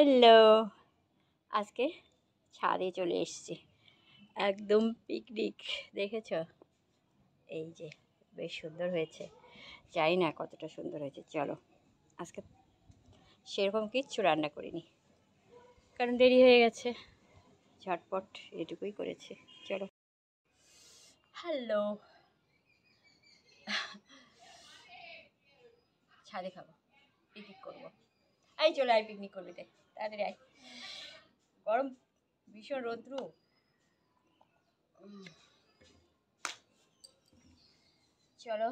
Hello, আজকে ছাদে চলে এসেছি, একদম পিকনিক। দেখেছ? এই যে বেশ সুন্দর হয়েছে, জানি না কতটা সুন্দর হয়েছে। চলো, আজকে সেরকম কিচ্ছু রান্না করিনি, কারণ দেরি হয়ে গেছে, ঝটপট এটুকুই করেছি। চলো। হ্যালো, ছাদে খাবো, পিকনিক করবো। এই চলে আয়, পিকনিক করবি রে, তাড়াতাড়ি আয়। গরম, ভীষণ রৌদ্র। চলো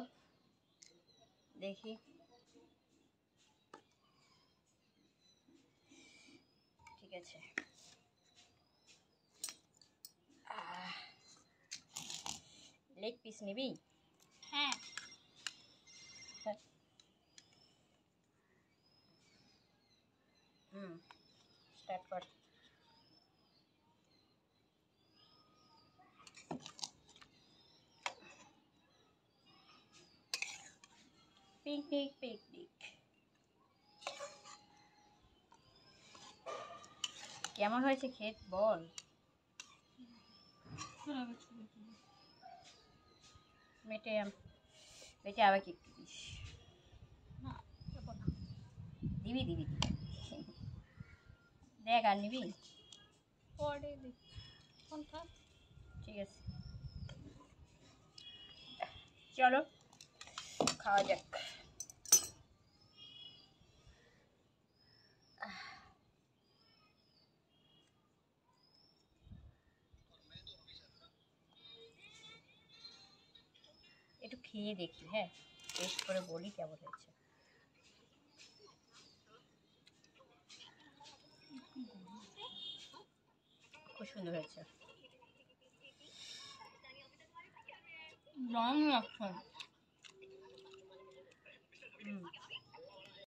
দেখি। ঠিক আছে, লেগ পিস নিবি? হ্যাঁ, স্টার্ট কর। পিকনিক পিকনিক কেমন হয়েছে খেত বল। মেটে মেটে আবার কি দিস? না দেবো না। দিবি দিবি দেখ, আর নিবি? পরে দেখি কোনটা। ঠিক আছে, চলো খাওয়া যাক। একটু খেয়ে দেখি, হ্যাঁ, টেস্ট করে বলি কেমন হয়েছে। খুব সুন্দর হয়েছে। রং লাগছে।